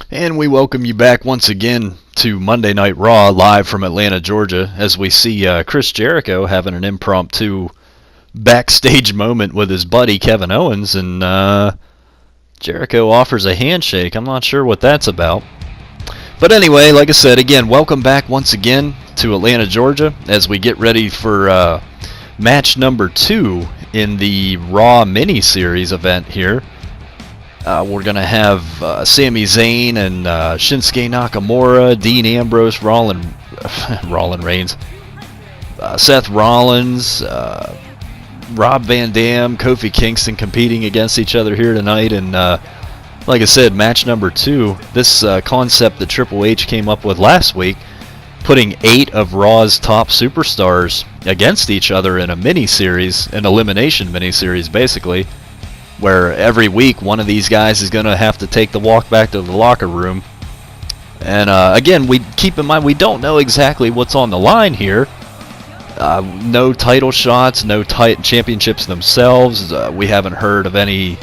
And we welcome you back once again to Monday Night Raw, live from Atlanta, Georgia, as we see Chris Jericho having an impromptu backstage moment with his buddy Kevin Owens, and Jericho offers a handshake. I'm not sure what that's about. But anyway, like I said, again, welcome back once again to Atlanta, Georgia, as we get ready for match number 2 in the Raw mini-series event here. We're going to have Sami Zayn and Shinsuke Nakamura, Dean Ambrose, Rollin Reigns, Seth Rollins, Rob Van Dam, Kofi Kingston competing against each other here tonight. And like I said, match number 2, this concept that Triple H came up with last week, putting 8 of Raw's top superstars against each other in a mini-series, an elimination mini-series basically, where every week one of these guys is going to have to take the walk back to the locker room. And again, we keep in mind we don't know exactly what's on the line here. No title shots, no championships themselves. We haven't heard of any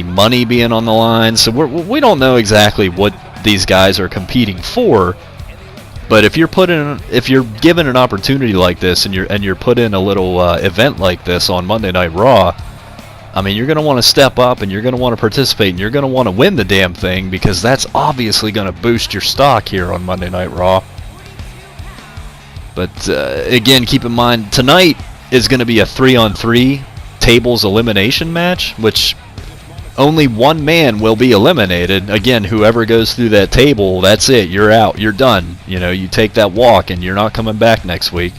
money being on the line, so we don't know exactly what these guys are competing for. But if you're given an opportunity like this, and you're put in a little event like this on Monday Night Raw, I mean, you're going to want to step up, and you're going to want to participate, and you're going to want to win the damn thing, because that's obviously going to boost your stock here on Monday Night Raw. But again, keep in mind, tonight is going to be a 3-on-3 tables elimination match, which only one man will be eliminated. Again, whoever goes through that table, that's it. You're out. You're done. You know, you take that walk, and you're not coming back next week.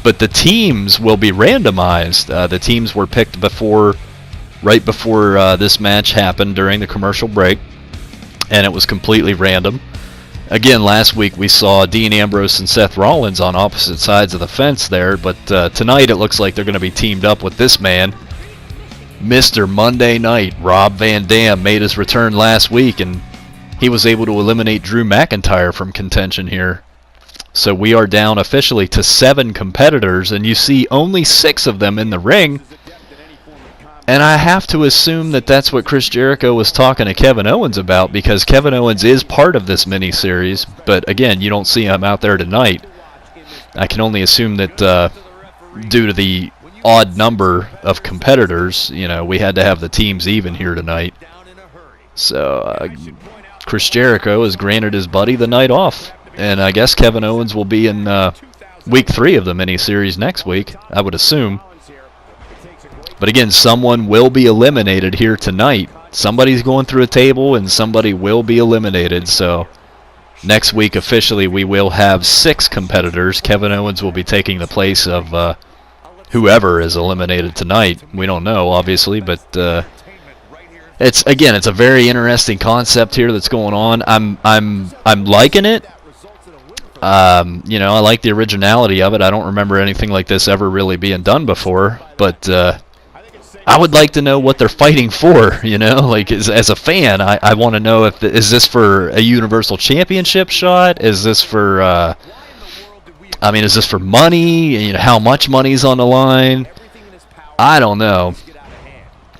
But the teams will be randomized. The teams were picked right before this match happened during the commercial break, and it was completely random. Again, last week we saw Dean Ambrose and Seth Rollins on opposite sides of the fence there, but tonight it looks like they're going to be teamed up with this man, Mr. Monday Night. Rob Van Dam made his return last week, and he was able to eliminate Drew McIntyre from contention here. So we are down officially to 7 competitors, and you see only 6 of them in the ring. And I have to assume that that's what Chris Jericho was talking to Kevin Owens about, because Kevin Owens is part of this mini-series. But again, you don't see him out there tonight. I can only assume that due to the odd number of competitors, you know, we had to have the teams even here tonight. So Chris Jericho has granted his buddy the night off. And I guess Kevin Owens will be in week 3 of the mini-series next week, I would assume. But again, someone will be eliminated here tonight. Somebody's going through a table, and somebody will be eliminated. So next week, officially, we will have 6 competitors. Kevin Owens will be taking the place of whoever is eliminated tonight. We don't know, obviously, but it's a very interesting concept here that's going on. I'm liking it. You know, I like the originality of it. I don't remember anything like this ever really being done before, but I would like to know what they're fighting for, you know? Like, as a fan, I want to know is this for a Universal Championship shot? Is this for, is this for money? You know, how much money's on the line? I don't know.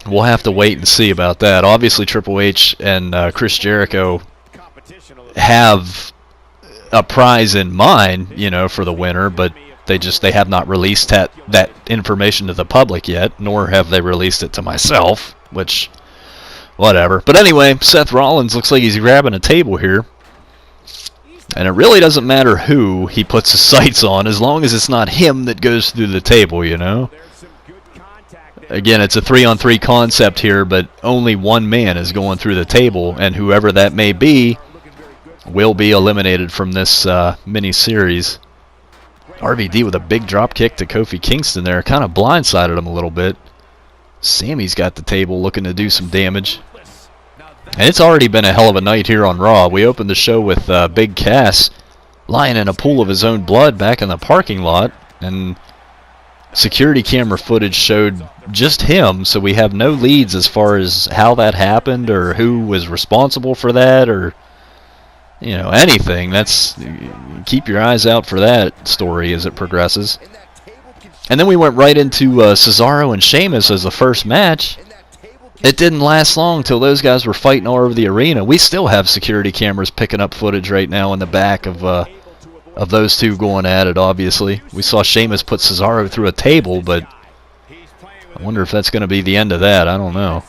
We'll have to wait and see about that. Obviously, Triple H and Chris Jericho have a prize in mind, you know, for the winner, but they have not released that information to the public yet, nor have they released it to myself, which, whatever. But anyway, Seth Rollins looks like he's grabbing a table here, and it really doesn't matter who he puts his sights on, as long as it's not him that goes through the table, you know. Again, it's a 3-on-3 concept here, but only one man is going through the table, and whoever that may be will be eliminated from this mini-series. RVD with a big drop kick to Kofi Kingston there. Kind of blindsided him a little bit. Sammy's got the table looking to do some damage. And it's already been a hell of a night here on Raw. We opened the show with Big Cass lying in a pool of his own blood back in the parking lot. And security camera footage showed just him, so we have no leads as far as how that happened or who was responsible for that or, you know, anything. Keep your eyes out for that story as it progresses. And then we went right into Cesaro and Sheamus as the first match. It didn't last long till those guys were fighting all over the arena. We still have security cameras picking up footage right now in the back of those two going at it, obviously. We saw Sheamus put Cesaro through a table, but I wonder if that's going to be the end of that. I don't know.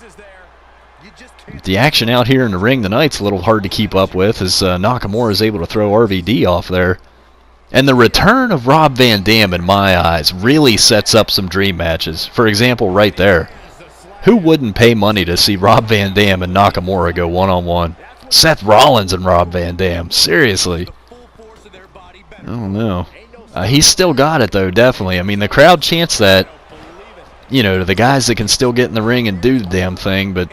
The action out here in the ring tonight's a little hard to keep up with, as Nakamura is able to throw RVD off there. And the return of Rob Van Dam, in my eyes, really sets up some dream matches. For example, right there. Who wouldn't pay money to see Rob Van Dam and Nakamura go one-on-one? Seth Rollins and Rob Van Dam. Seriously. I don't know. He's still got it, though, definitely. I mean, the crowd chants that, you know, to the guys that can still get in the ring and do the damn thing, but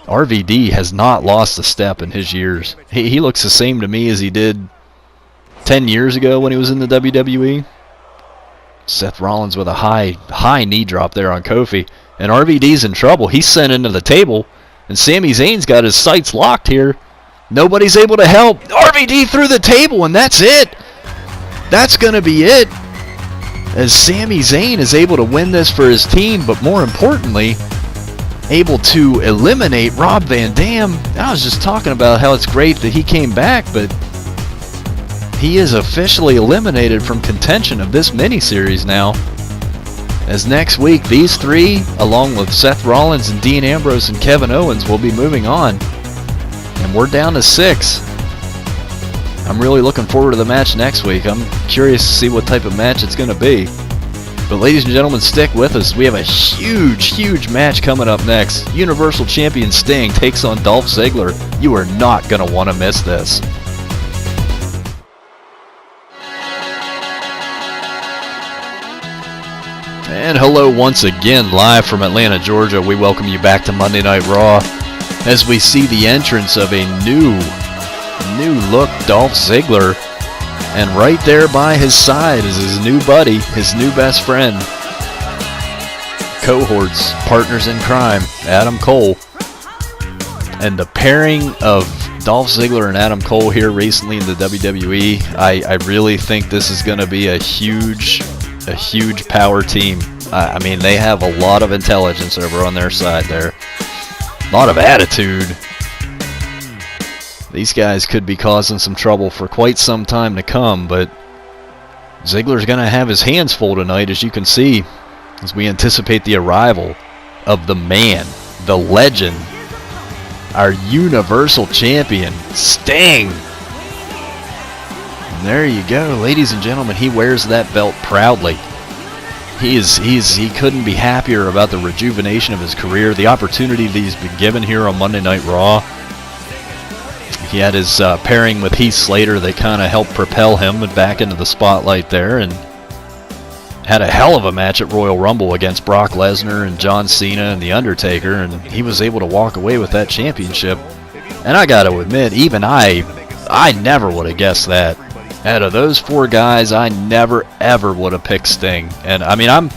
RVD has not lost a step in his years. He looks the same to me as he did 10 years ago when he was in the WWE. Seth Rollins with a high knee drop there on Kofi. And RVD's in trouble. He's sent into the table. And Sami Zayn's got his sights locked here. Nobody's able to help. RVD through the table, and that's it. That's going to be it. As Sami Zayn is able to win this for his team, but more importantly, able to eliminate Rob Van Dam. I was just talking about how it's great that he came back, but he is officially eliminated from contention of this mini-series now. As next week, these three, along with Seth Rollins and Dean Ambrose and Kevin Owens, will be moving on. And we're down to 6. I'm really looking forward to the match next week. I'm curious to see what type of match it's going to be. But ladies and gentlemen, stick with us. We have a huge match coming up next. Universal Champion Sting takes on Dolph Ziggler. You are not going to want to miss this. And hello once again, live from Atlanta, Georgia. We welcome you back to Monday Night Raw as we see the entrance of a new look Dolph Ziggler. And right there by his side is his new buddy, his new best friend, cohorts, partners in crime, Adam Cole. And the pairing of Dolph Ziggler and Adam Cole here recently in the WWE, I really think this is going to be a huge power team. I mean, they have a lot of intelligence over on their side there. A lot of attitude. These guys could be causing some trouble for quite some time to come, but Ziggler's going to have his hands full tonight, as you can see, as we anticipate the arrival of the man, the legend, our Universal Champion, Sting. And there you go, ladies and gentlemen. He wears that belt proudly. He couldn't be happier about the rejuvenation of his career, the opportunity that he's been given here on Monday Night Raw. He had his pairing with Heath Slater that kind of helped propel him back into the spotlight there, and had a hell of a match at Royal Rumble against Brock Lesnar and John Cena and The Undertaker, and he was able to walk away with that championship. And I got to admit, even I never would have guessed that. Out of those 4 guys, I never ever would have picked Sting. And I mean, I'm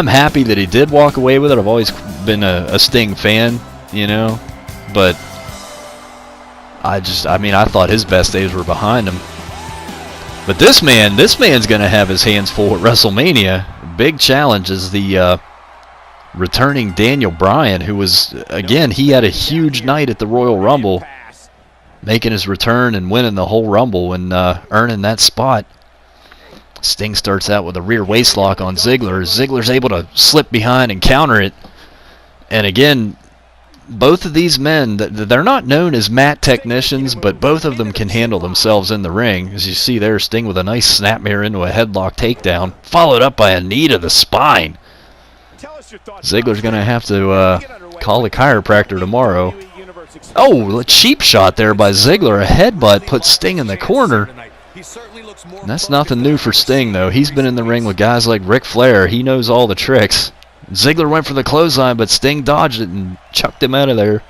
happy that he did walk away with it. I've always been a Sting fan, you know, but I thought his best days were behind him. But this man's going to have his hands full at WrestleMania. Big challenge is the returning Daniel Bryan, who was, again, he had a huge night at the Royal Rumble, making his return and winning the whole Rumble and earning that spot. Sting starts out with a rear waistlock on Ziggler. Ziggler's able to slip behind and counter it. And again, both of these men, they're not known as mat technicians, but both of them can handle themselves in the ring. As you see there, Sting with a nice snapmare into a headlock takedown, followed up by a knee to the spine. Ziggler's going to have to call a chiropractor tomorrow. Oh, a cheap shot there by Ziggler. A headbutt puts Sting in the corner. And that's nothing new for Sting, though. He's been in the ring with guys like Ric Flair. He knows all the tricks. Ziggler went for the clothesline, but Sting dodged it and chucked him out of there.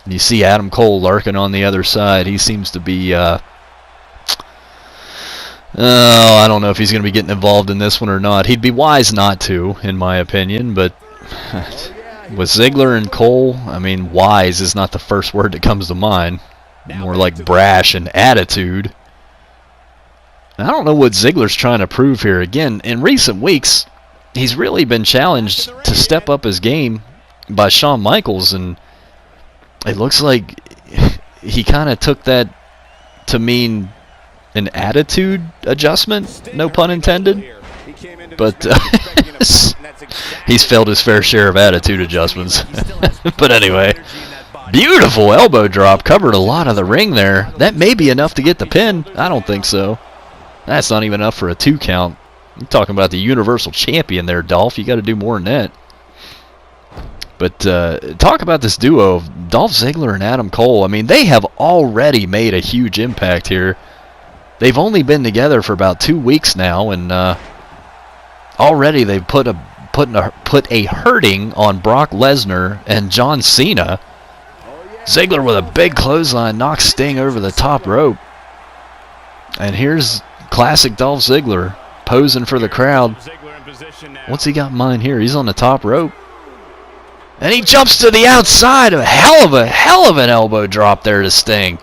And you see Adam Cole lurking on the other side. He seems to be, I don't know if he's going to be getting involved in this one or not. He'd be wise not to, in my opinion, but with Ziggler and Cole, I mean, wise is not the first word that comes to mind. More like brash and attitude. I don't know what Ziggler's trying to prove here. Again, in recent weeks, he's really been challenged to step up his game by Shawn Michaels, and it looks like he kind of took that to mean an attitude adjustment, no pun intended. But he's failed his fair share of attitude adjustments. But anyway, beautiful elbow drop, covered a lot of the ring there. That may be enough to get the pin. I don't think so. That's not even enough for a 2 count. You're talking about the Universal Champion there, Dolph. You got to do more than that. But talk about this duo of Dolph Ziggler and Adam Cole. I mean, they have already made a huge impact here. They've only been together for about 2 weeks now, and already they've put a hurting on Brock Lesnar and John Cena. Ziggler with a big clothesline knocks Sting over the top rope. And here's classic Dolph Ziggler posing for the crowd. What's he got in mind here? He's on the top rope. And he jumps to the outside. A hell of an elbow drop there to Sting.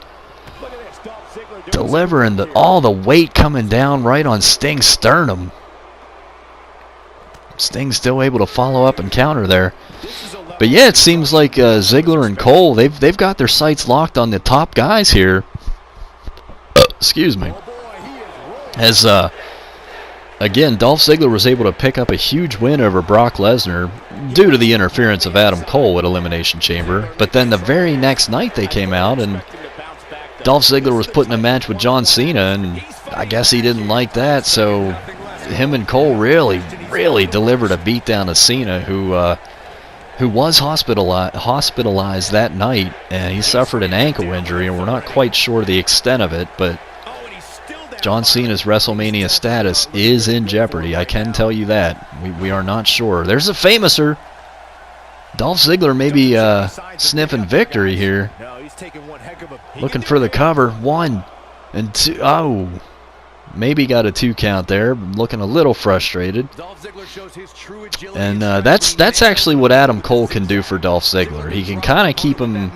Delivering all the weight coming down right on Sting's sternum. Sting's still able to follow up and counter there. But yeah, it seems like Ziggler and Cole, they've got their sights locked on the top guys here. Excuse me. As again, Dolph Ziggler was able to pick up a huge win over Brock Lesnar due to the interference of Adam Cole at Elimination Chamber. But then the very next night they came out and Dolph Ziggler was put in a match with John Cena, and I guess he didn't like that, so him and Cole really delivered a beatdown to Cena, who was hospitalized that night, and he suffered an ankle injury, and we're not quite sure the extent of it, but John Cena's WrestleMania status is in jeopardy. I can tell you that. We are not sure. There's a famouser. Dolph Ziggler may be sniffing victory here. Looking for the cover. 1 and 2. Oh, maybe got a 2 count there. Looking a little frustrated. And that's actually what Adam Cole can do for Dolph Ziggler. He can kind of keep him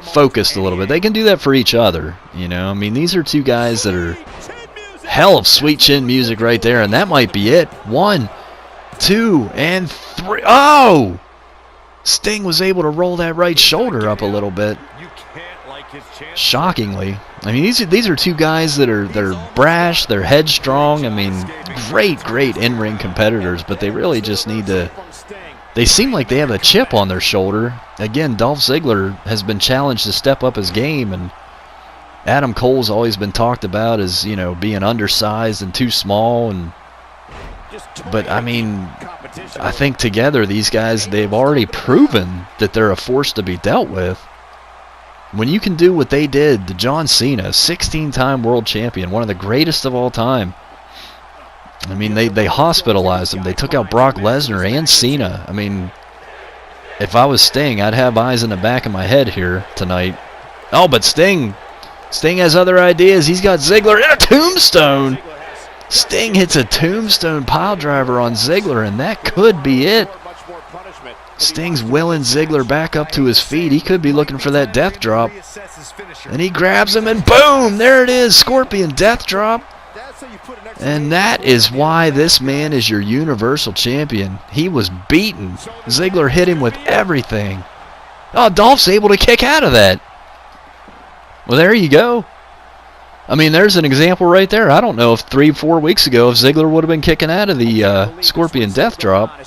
focused a little bit. They can do that for each other. You know, I mean, these are 2 guys that are hell of sweet chin music right there, and that might be it. 1, 2, and 3. Oh! Sting was able to roll that right shoulder up a little bit. Shockingly. I mean, these are 2 guys that are brash, they're headstrong. I mean, great in-ring competitors, but they really just need to. They seem like they have a chip on their shoulder. Again, Dolph Ziggler has been challenged to step up his game, and Adam Cole's always been talked about as, you know, being undersized and too small. But I mean, I think together these guys, they've already proven that they're a force to be dealt with. When you can do what they did to John Cena, 16-time world champion, one of the greatest of all time. I mean, they hospitalized him. They took out Brock Lesnar and Cena. I mean, if I was Sting, I'd have eyes in the back of my head here tonight. Oh, but Sting has other ideas. He's got Ziggler in a tombstone. Sting hits a tombstone piledriver on Ziggler, and that could be it. Sting's willing Ziggler back up to his feet. He could be looking for that death drop. And he grabs him, and boom! There it is, Scorpion death drop. And that is why this man is your Universal Champion. He was beaten. Ziggler hit him with everything. Oh, Dolph's able to kick out of that. Well, there you go. I mean, there's an example right there. I don't know if 3-4 weeks ago if Ziggler would have been kicking out of the Scorpion death drop.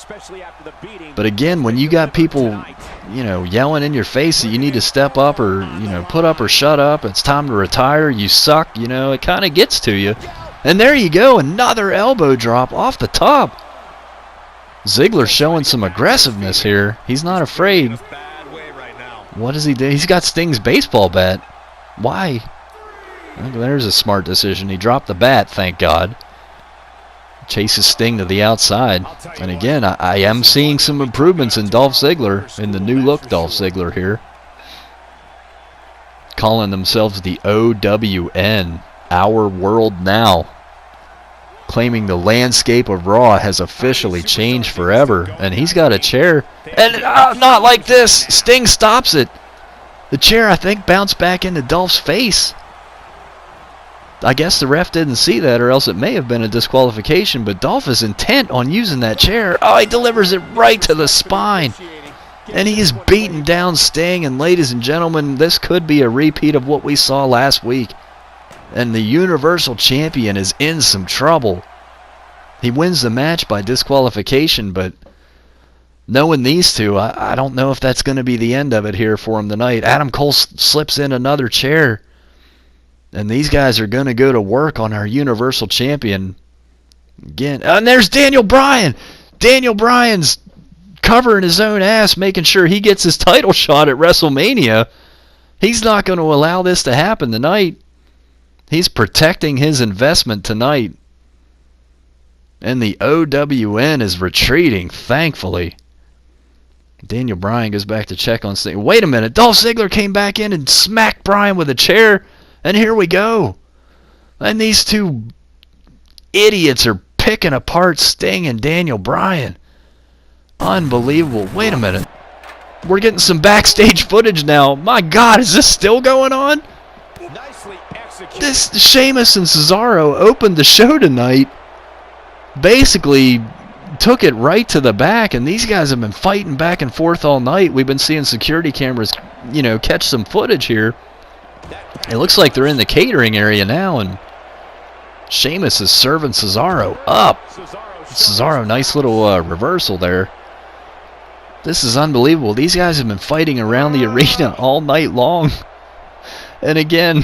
But again, when you got people, you know, yelling in your face that you need to step up or, you know, put up or shut up, it's time to retire, you suck, you know, it kind of gets to you. And there you go, another elbow drop off the top. Ziggler showing some aggressiveness here. He's not afraid. What does he do? He's got Sting's baseball bat. Why? There's a smart decision. He dropped the bat, thank God. Chases Sting to the outside. And again, I am seeing some improvements in Dolph Ziggler, in the new look Dolph Ziggler here. Calling themselves the OWN, Our World Now. Claiming the landscape of Raw has officially changed forever. And he's got a chair. And not like this. Sting stops it. The chair, I think, bounced back into Dolph's face. I guess the ref didn't see that, or else it may have been a disqualification, but Dolph is intent on using that chair. Oh, he delivers it right to the spine. And he is beating down Sting, and ladies and gentlemen, this could be a repeat of what we saw last week. And the Universal Champion is in some trouble. He wins the match by disqualification, but knowing these two, I don't know if that's going to be the end of it here for him tonight. Adam Cole slips in another chair, and these guys are going to go to work on our Universal Champion again. And there's Daniel Bryan. Daniel Bryan's covering his own ass, making sure he gets his title shot at WrestleMania. He's not going to allow this to happen tonight. He's protecting his investment tonight. And the OWN is retreating, thankfully. Daniel Bryan goes back to check on Sting. Wait a minute, Dolph Ziggler came back in and smacked Bryan with a chair, and here we go. And these two idiots are picking apart Sting and Daniel Bryan. Unbelievable. Wait a minute. We're getting some backstage footage now. My God, is this still going on? Nicely executed. This Sheamus and Cesaro opened the show tonight. Basically took it right to the back, and these guys have been fighting back and forth all night. We've been seeing security cameras, catch some footage here. It looks like they're in the catering area now, and Sheamus is serving Cesaro up. Cesaro, nice little reversal there. This is unbelievable. These guys have been fighting around the arena all night long. And again,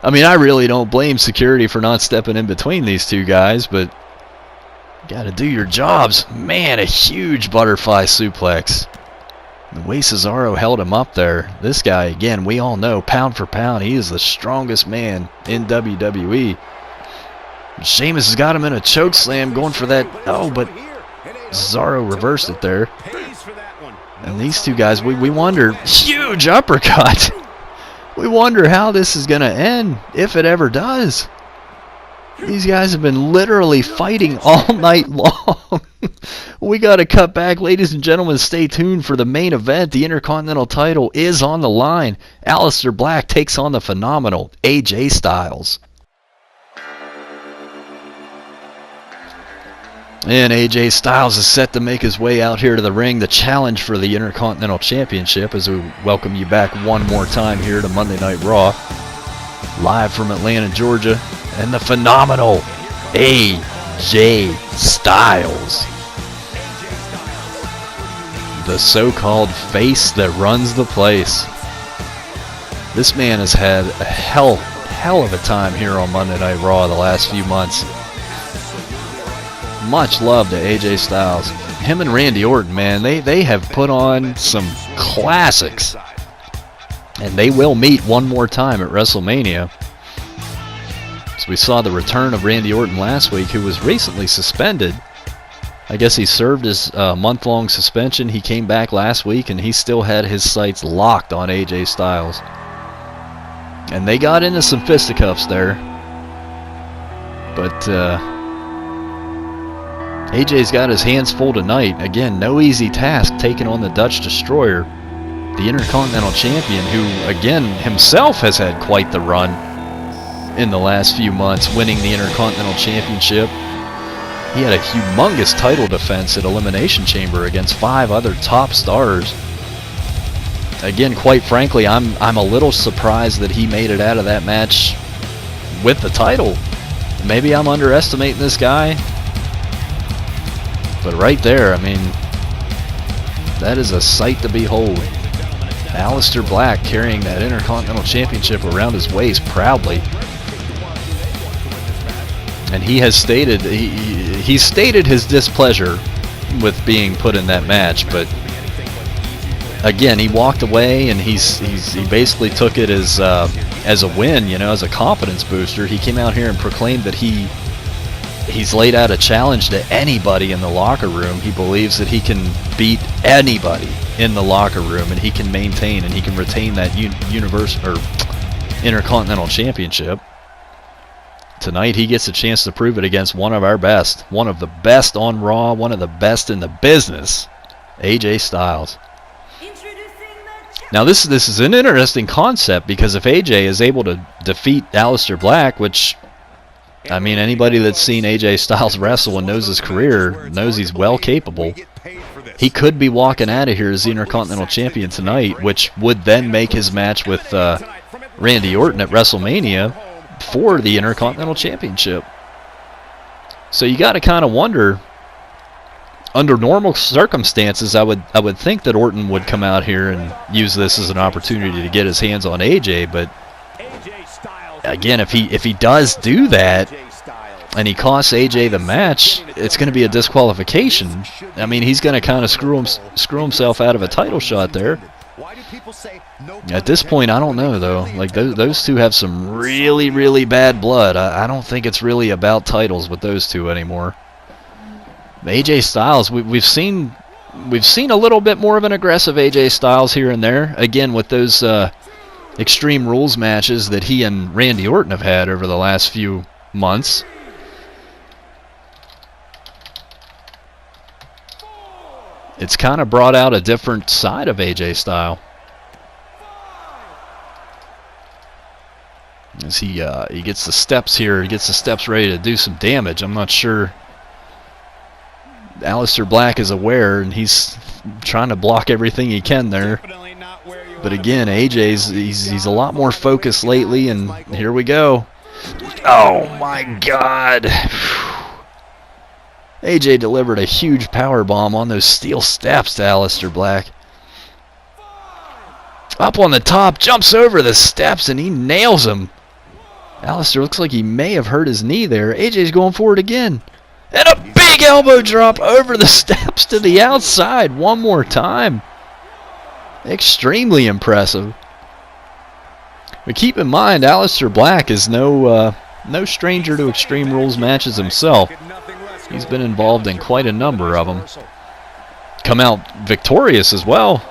I mean, I really don't blame security for not stepping in between these two guys, but you got to do your jobs. Man, a huge butterfly suplex. The way Cesaro held him up there, this guy, again, we all know, pound for pound, he is the strongest man in WWE. Sheamus has got him in a choke slam, going for that. Oh, but Cesaro reversed it there. And these two guys, we wonder, huge uppercut. We wonder how this is going to end, if it ever does. These guys have been literally fighting all night long. We got to cut back. Ladies and gentlemen, stay tuned for the main event. The Intercontinental title is on the line. Aleister Black takes on the phenomenal AJ Styles. And AJ Styles is set to make his way out here to the ring to challenge for the Intercontinental Championship as we welcome you back one more time here to Monday Night Raw. Live from Atlanta, Georgia. And the phenomenal AJ Styles. The so-called face that runs the place. This man has had a hell of a time here on Monday Night Raw the last few months. Much love to AJ Styles. Him and Randy Orton, man, they have put on some classics. And they will meet one more time at WrestleMania. So we saw the return of Randy Orton last week, who was recently suspended. I guess he served his month-long suspension. He came back last week, and he still had his sights locked on AJ Styles. And they got into some fisticuffs there. But AJ's got his hands full tonight. Again, no easy task taking on the Dutch Destroyer, the Intercontinental Champion, who, again, himself has had quite the run in the last few months, winning the Intercontinental Championship. He had a humongous title defense at Elimination Chamber against 5 other top stars. Again, quite frankly, I'm a little surprised that he made it out of that match with the title. Maybe I'm underestimating this guy. But right there, I mean, that is a sight to behold. Aleister Black carrying that Intercontinental Championship around his waist proudly. And he has stated, he stated his displeasure with being put in that match, but again, he walked away and he basically took it as a win, as a confidence booster. He came out here and proclaimed that he's laid out a challenge to anybody in the locker room. He believes that he can beat anybody in the locker room, and he can maintain and he can retain that Intercontinental Championship. Tonight he gets a chance to prove it against one of our best, one of the best on Raw, one of the best in the business, AJ Styles. Now this is an interesting concept, because if AJ is able to defeat Aleister Black, which, I mean, anybody that's seen AJ Styles wrestle and knows his career knows he's well capable. he could be walking out of here as the Intercontinental Champion tonight, which would then make his match with Randy Orton at WrestleMania for the Intercontinental Championship. So you got to kind of wonder, under normal circumstances, I would think that Orton would come out here and use this as an opportunity to get his hands on AJ, but again, if he does do that and he costs AJ the match, it's going to be a disqualification. I mean, he's going to kind of screw himself out of a title shot there. At this point, I don't know, though. Like, those two have some really, really bad blood. I don't think it's really about titles with those two anymore. AJ Styles, we've seen a little bit more of an aggressive AJ Styles here and there. Again, with those Extreme Rules matches that he and Randy Orton have had over the last few months. It's kind of brought out a different side of AJ Styles. As he gets the steps here, he gets the steps ready to do some damage. I'm not sure Aleister Black is aware, and he's trying to block everything he can there. But again, AJ's he's a lot more focused lately, and here we go. Oh my God! AJ delivered a huge power bomb on those steel steps to Aleister Black. Up on the top, jumps over the steps, and he nails him. Aleister looks like he may have hurt his knee there. AJ's going for it again. And a big elbow drop over the steps to the outside one more time. Extremely impressive. But keep in mind, Aleister Black is no stranger to Extreme Rules matches himself. He's been involved in quite a number of them. Come out victorious as well.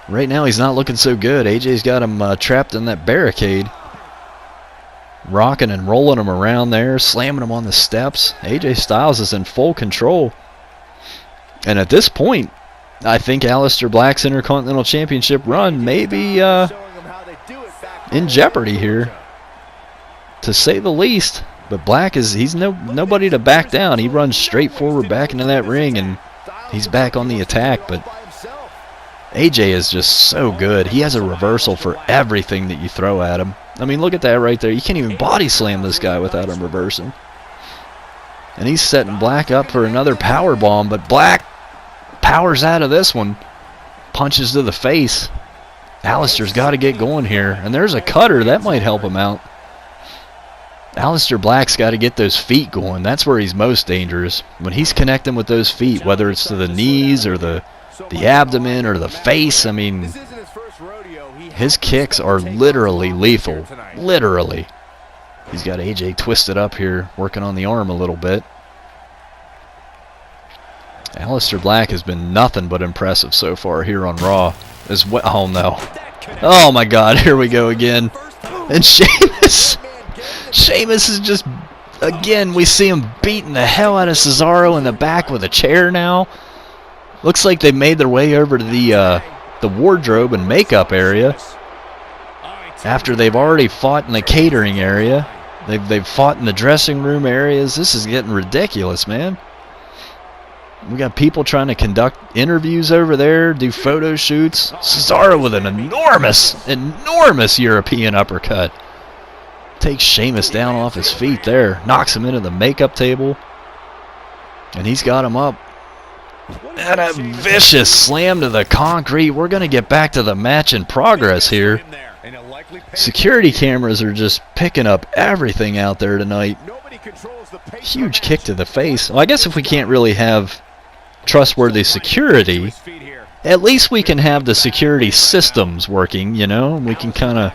Right now he's not looking so good. AJ's got him trapped in that barricade. Rocking and rolling him around there, slamming him on the steps. AJ Styles is in full control. And at this point, I think Aleister Black's Intercontinental Championship run may be in jeopardy here, to say the least. But Black he's nobody to back down. He runs straight forward back into that ring, and he's back on the attack. But AJ is just so good. He has a reversal for everything that you throw at him. I mean, look at that right there. You can't even body slam this guy without him reversing. And he's setting Black up for another power bomb, but Black powers out of this one. Punches to the face. Aleister's got to get going here. And there's a cutter. That might help him out. Aleister Black's got to get those feet going. That's where he's most dangerous. When he's connecting with those feet, whether it's to the knees or the abdomen or the face, I mean, his kicks are literally lethal. Literally. He's got AJ twisted up here, working on the arm a little bit. Aleister Black has been nothing but impressive so far here on Raw. As well. Oh no. Oh my God, here we go again. And Sheamus is just, again, we see him beating the hell out of Cesaro in the back with a chair now. Looks like they made their way over to the wardrobe and makeup area after they've already fought in the catering area. They've fought in the dressing room areas. This is getting ridiculous, man. We got people trying to conduct interviews over there, do photo shoots. Cesaro with an enormous European uppercut. Takes Sheamus down off his feet there. Knocks him into the makeup table. And he's got him up. And a vicious slam to the concrete. We're going to get back to the match in progress here. Security cameras are just picking up everything out there tonight. Huge kick to the face. Well, I guess if we can't really have trustworthy security, at least we can have the security systems working, you know? We can kind of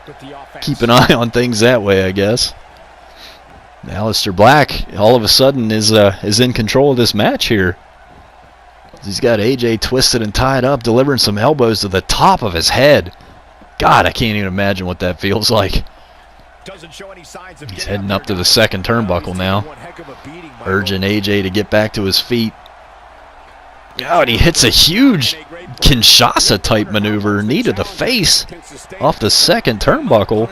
keep an eye on things that way, I guess. Aleister Black, all of a sudden, is in control of this match here. He's got AJ twisted and tied up, delivering some elbows to the top of his head. God, I can't even imagine what that feels like. He's heading up to the second turnbuckle now, urging AJ to get back to his feet. Oh, and he hits a huge Kinshasa-type maneuver, knee to the face, off the second turnbuckle.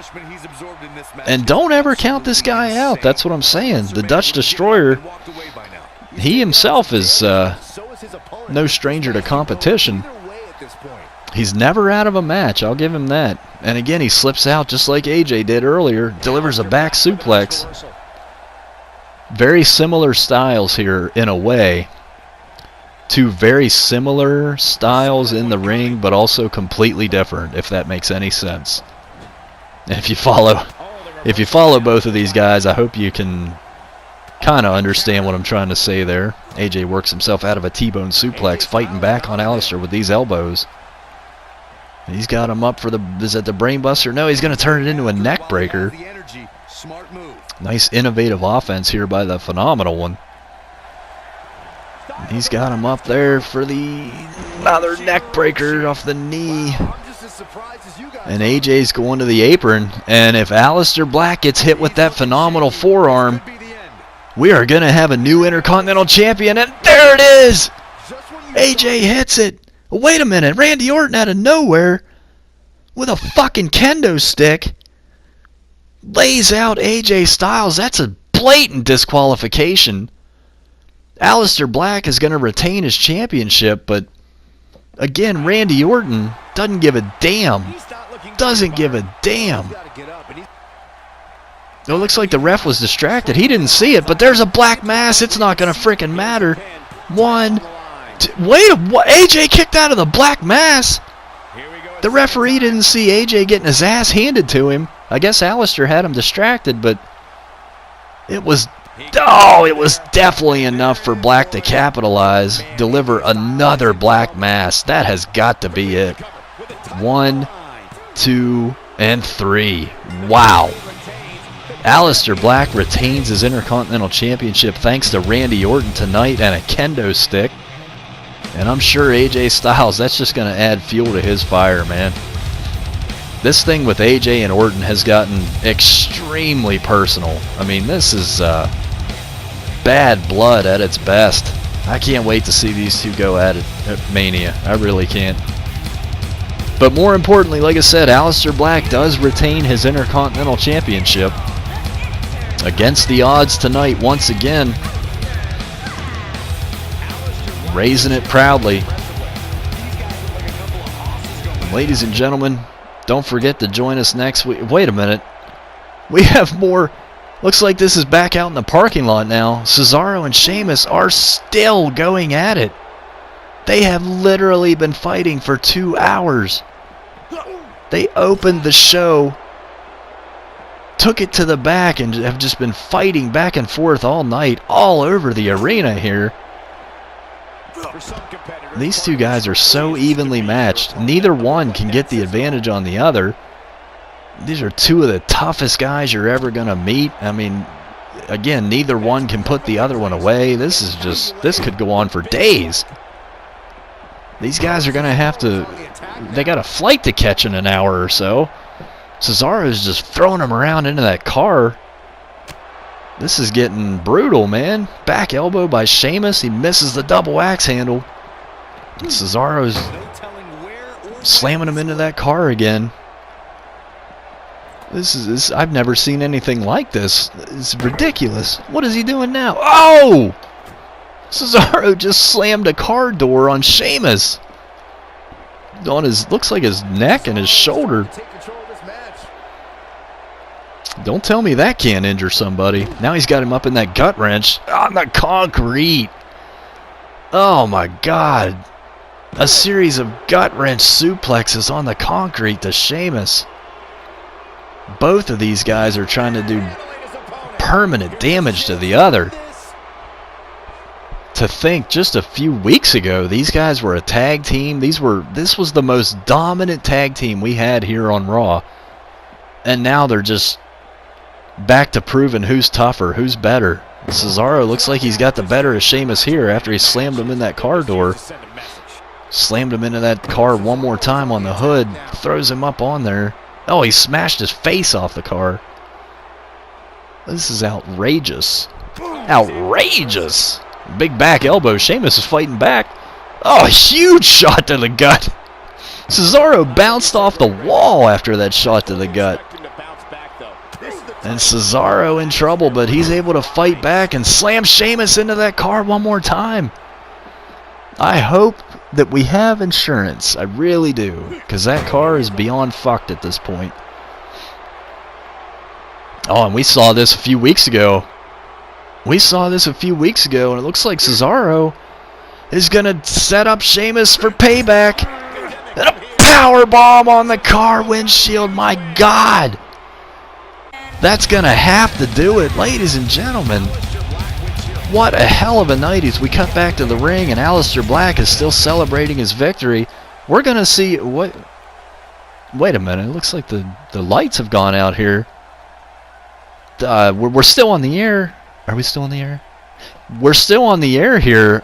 And don't ever count this guy out. That's what I'm saying. The Dutch Destroyer, he himself is no stranger to competition. He's never out of a match, I'll give him that. And again, he slips out just like AJ did earlier, delivers a back suplex. Very similar styles here in a way. Two very similar styles in the ring, but also completely different, if that makes any sense. And if you follow both of these guys, I hope you can kind of understand what I'm trying to say there. AJ works himself out of a T-bone suplex, fighting back on Alistair with these elbows. He's got him up for the, is that the brain buster? No, he's going to turn it into a neck breaker. Nice innovative offense here by the Phenomenal One. He's got him up there for the another neck breaker off the knee. And AJ's going to the apron. And if Alistair Black gets hit with that phenomenal forearm, we are going to have a new Intercontinental Champion. And there it is! AJ hits it. Wait a minute, Randy Orton out of nowhere with a fucking kendo stick lays out AJ Styles. That's a blatant disqualification. Alistair Black is going to retain his championship, but again, Randy Orton doesn't give a damn. Doesn't give a damn. It looks like the ref was distracted. He didn't see it, but there's a black mass. It's not going to frickin' matter. One. Wait, what? AJ kicked out of the black mass. The referee didn't see AJ getting his ass handed to him. I guess Alistair had him distracted, but it was definitely enough for Black to capitalize, deliver another black mass. That has got to be it. 1, 2, and 3. Wow. Alistair Black retains his Intercontinental Championship thanks to Randy Orton tonight and a kendo stick. And I'm sure AJ Styles, that's just going to add fuel to his fire, man. This thing with AJ and Orton has gotten extremely personal. I mean, this is bad blood at its best. I can't wait to see these two go at it at Mania. I really can't. But more importantly, like I said, Alistair Black does retain his Intercontinental Championship. Against the odds tonight once again. Raising it proudly. Ladies and gentlemen, don't forget to join us next week. Wait a minute. We have more. Looks like this is back out in the parking lot now. Cesaro and Sheamus are still going at it. They have literally been fighting for 2 hours. They opened the show, took it to the back, and have just been fighting back and forth all night, all over the arena here. These two guys are so evenly matched. Neither one can get the advantage on the other. These are two of the toughest guys you're ever going to meet. I mean, again, neither one can put the other one away. This could go on for days. These guys are going to have to, they got a flight to catch in an hour or so. Cesaro's just throwing him around into that car. This is getting brutal, man. Back elbow by Sheamus. He misses the double axe handle. Cesaro's slamming him into that car again. I've never seen anything like this. It's ridiculous. What is he doing now? Oh! Cesaro just slammed a car door on Sheamus. On his, looks like his neck and his shoulder. Don't tell me that can't injure somebody. Now he's got him up in that gut wrench on the concrete. Oh my God. A series of gut wrench suplexes on the concrete to Sheamus. Both of these guys are trying to do permanent damage to the other. To think just a few weeks ago these guys were a tag team. This was the most dominant tag team we had here on Raw. And now they're just back to proving who's tougher, who's better. Cesaro looks like he's got the better of Sheamus here after he slammed him in that car door. Slammed him into that car one more time on the hood. Throws him up on there. Oh, he smashed his face off the car. This is outrageous. Outrageous. Big back elbow. Sheamus is fighting back. Oh, huge shot to the gut. Cesaro bounced off the wall after that shot to the gut. And Cesaro in trouble, but he's able to fight back and slam Sheamus into that car one more time. I hope that we have insurance. I really do. Because that car is beyond fucked at this point. Oh, and we saw this a few weeks ago. And it looks like Cesaro is going to set up Sheamus for payback. And a power bomb on the car windshield. My God. That's going to have to do it, ladies and gentlemen. What a hell of a night as we cut back to the ring and Aleister Black is still celebrating his victory. We're going to see what... Wait a minute. It looks like the lights have gone out here. We're still on the air. Are we still on the air? We're still on the air here.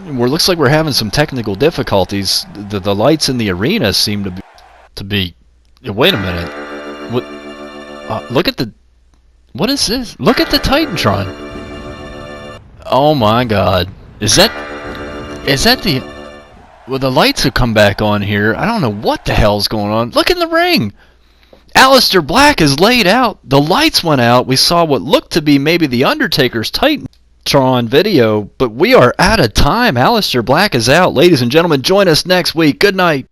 Looks like we're having some technical difficulties. The lights in the arena seem to be. Wait a minute. What? Look at the. What is this? Look at the Titantron. Oh my God! Is that the? Well, the lights have come back on here. I don't know what the hell's going on. Look in the ring. Aleister Black is laid out. The lights went out. We saw what looked to be maybe the Undertaker's Titantron video, but we are out of time. Aleister Black is out. Ladies and gentlemen, join us next week. Good night.